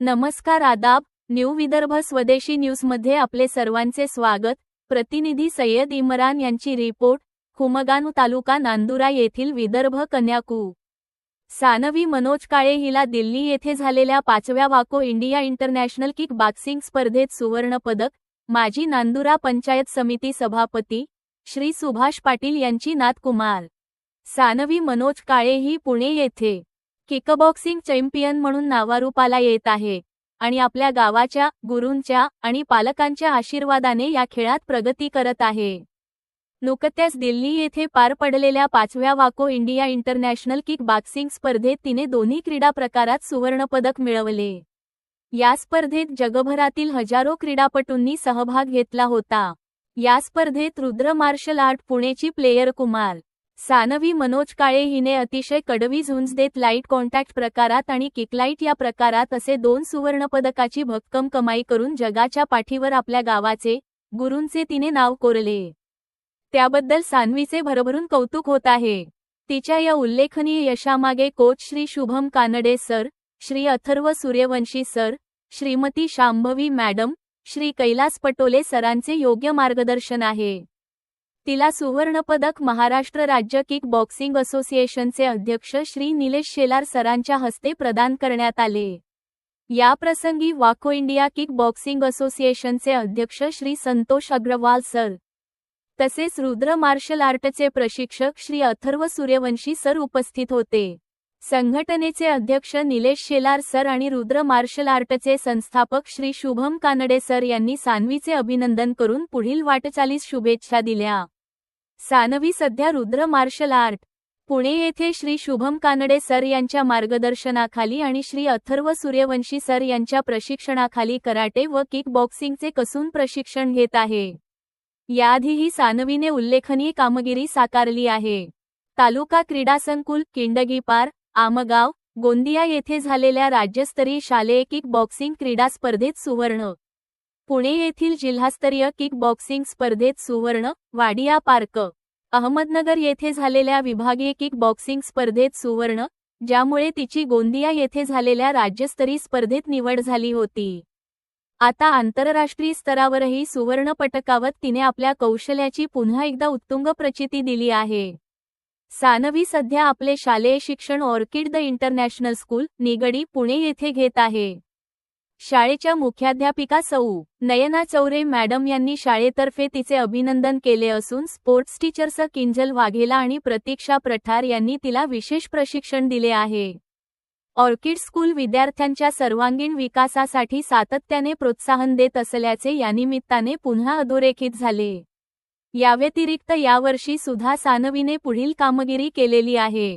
नमस्कार आदाब, न्यू विदर्भ स्वदेशी न्यूजमध्ये आपले सर्वांचे स्वागत। प्रतिनिधी सय्यद इम्रान यांची रिपोर्ट। खुमगाव तालुका नांदुरा येथील विदर्भ कन्याकू सानवी मनोज काळे हिला दिल्ली येथे झालेल्या 5व्या वाको इंडिया इंटरनॅशनल किक बॉक्सिंग स्पर्धेत सुवर्ण पदक। माजी नांदुरा पंचायत समिती सभापती श्री सुभाष पाटील यांची नात कुमार सानवी मनोज काळे ही पुणे येथे किकबॉक्सिंग चॅम्पियन म्हणून नावारूपाला येत आहे आणि आपल्या गावाच्या, गुरूंच्या आणि पालकांच्या आशीर्वादाने या खेळात प्रगती करत आहे। नुकत्याच दिल्ली येथे पार पडलेल्या 5व्या वाको इंडिया इंटरनॅशनल किक बॉक्सिंग स्पर्धेत तिने दोन्ही क्रीडा प्रकारात सुवर्णपदक मिळवले। या स्पर्धेत जगभरातील हजारो क्रीडापटूंनी सहभाग घेतला होता। या स्पर्धेत रुद्र मार्शल आर्ट पुणेची प्लेयर कुमार सानवी मनोज काळे हिने अतिशय कडवी झुंज देत लाईट कॉन्टॅक्ट प्रकारात आणि किकलाईट या प्रकारात असे 2 सुवर्णपदकाची भक्कम कमाई करून जगाच्या पाठीवर आपल्या गावाचे, गुरूंचे तिने नाव कोरले। त्याबद्दल सानवीचे भरभरून कौतुक होत आहे। तिच्या या उल्लेखनीय यशामागे coach Shri Shubham Kanade sir, Shri Atharva Suryavanshi sir, Shrimati Shambhavi madam, Shri Kailas Patole सरांचे योग्य मार्गदर्शन आहे। तिला सुवर्णपदक महाराष्ट्र राज्य किक बॉक्सिंग असोसिएशनचे अध्यक्ष श्री निलेश शेलार सरांच्या हस्ते प्रदान करण्यात आले। या प्रसंगी वाको इंडिया किक बॉक्सिंग असोसिएशनचे अध्यक्ष श्री संतोष अग्रवाल सर तसेच रुद्र मार्शल आर्टचे प्रशिक्षक श्री अथर्व सूर्यवंशी सर उपस्थित होते। संघटनेचे अध्यक्ष निलेश शेलार सर आणि रुद्र मार्शल आर्टचे संस्थापक श्री शुभम कानडे सर यांनी सानवीचे अभिनंदन करून पुढील वाटचालीस शुभेच्छा दिल्या। सानवी सध्या रुद्र मार्शल आर्ट पुणे येथे श्री शुभम कानडे सर यांच्या मार्गदर्शनाखाली आणि श्री अथर्व सूर्यवंशी सर यांच्या प्रशिक्षणाखाली कराटे व किक बॉक्सिंगचे कसून प्रशिक्षण घेत आहे। याआधीही सानवीने उल्लेखनीय कामगिरी साकारली आहे। तालुका क्रीडा संकुल किंडगीपार, आमगाव, गोंदिया येथे झालेल्या राज्यस्तरीय शालेय किक बॉक्सिंग क्रीडा स्पर्धेत सुवर्ण, पुणे येथील जिल्हास्तरीय किक बॉक्सिंग स्पर्धेत सुवर्ण, वाडिया पार्क, अहमदनगर येथे झालेल्या विभागीय किक बॉक्सिंग स्पर्धेत सुवर्ण, ज्यामुळे तिची गोंदिया येथे झालेल्या राज्यस्तरीय स्पर्धेत निवड झाली होती। आता आंतरराष्ट्रीय स्तरावरही सुवर्ण पटकावत तिने आपल्या कौशल्याची पुन्हा एकदा उत्तुंग प्रचिती दिली आहे। सानवी सध्या आपले शालेय शिक्षण orchid the international school, Nigdi, Pune येथे घेत आहे। शाळेच्या मुख्याध्यापिका सौ. नयना चौरे मॅडम यांनी शाळेतर्फे तिचे अभिनंदन केले असून स्पोर्ट्स टीचर्स किंजल वाघेला आणि प्रतीक्षा प्रठार यांनी तिला विशेष प्रशिक्षण दिले आहे। ऑर्किड स्कूल विद्यार्थ्यांच्या सर्वांगीण विकासासाठी सातत्याने प्रोत्साहन देत असल्याचे यानिमित्ताने पुन्हा अधोरेखित झाले। याव्यतिरिक्त यावर्षी सुद्धा सानवीने पुढील कामगिरी केलेली आहे।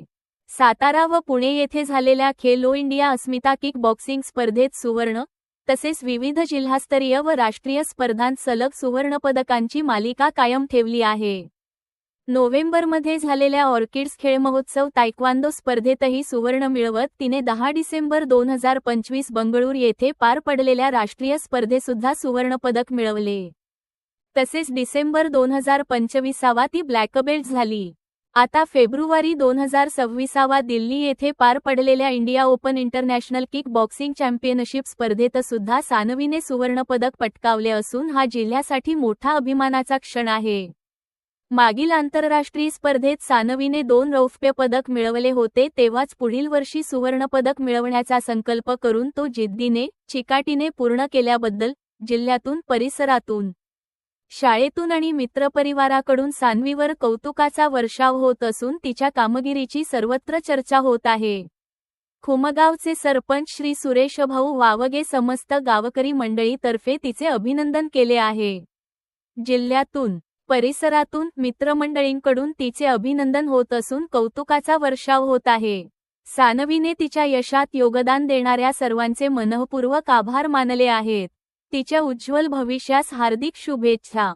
सातारा व पुणे येथे झालेल्या खेलो इंडिया अस्मिता किक बॉक्सिंग स्पर्धेत सुवर्ण, तसेच विविध जिल्हास्तरीय व राष्ट्रीय स्पर्धांत सलग सुवर्णपदकांची मालिका कायम ठेवली आहे। नोव्हेंबरमध्ये झालेल्या ऑर्किड्स खेळ महोत्सव तायक्वांदो स्पर्धेतही सुवर्ण मिळवत तिने 10 डिसेंबर 2025 बंगळूर येथे पार पडलेल्या राष्ट्रीय स्पर्धेसुद्धा सुवर्णपदक मिळवले। तसेच डिसेंबर 2025 ती ब्लॅक बेल्ट झाली। आता फेब्रुवारी 2026 दिल्ली येथे पार पडलेल्या India open international kick boxing championship स्पर्धेत सुद्धा सानवीने सुवर्णपदक पटकावले असून हा जिल्ह्यासाठी मोठा अभिमानाचा क्षण आहे। मागील आंतरराष्ट्रीय स्पर्धेत सानवीने 2 रौप्य पदक मिळवले होते, तेव्हाच पुढील वर्षी सुवर्णपदक मिळवण्याचा संकल्प करून तो जिद्दीने, चिकाटीने पूर्ण केल्याबद्दल जिल्ह्यातून, परिसरातून, शाळेतून आणि मित्रपरिवाराकडून सानवीवर कौतुकाचा वर्षाव होत असून तिच्या कामगिरीची सर्वत्र चर्चा होत आहे। खुमगावचे सरपंच श्री सुरेश भाऊ वावगे समस्त गावकरी मंडळीतर्फे तिचे अभिनंदन केले आहे। जिल्ह्यातून, परिसरातून, मित्रमंडळींकडून तिचे अभिनंदन होत असून कौतुकाचा वर्षाव होत आहे। सानवीने तिच्या यशात योगदान देणाऱ्या सर्वांचे मनःपूर्वक आभार मानले आहेत। तिच्या उज्ज्वल भविष्यास हार्दिक शुभेच्छा।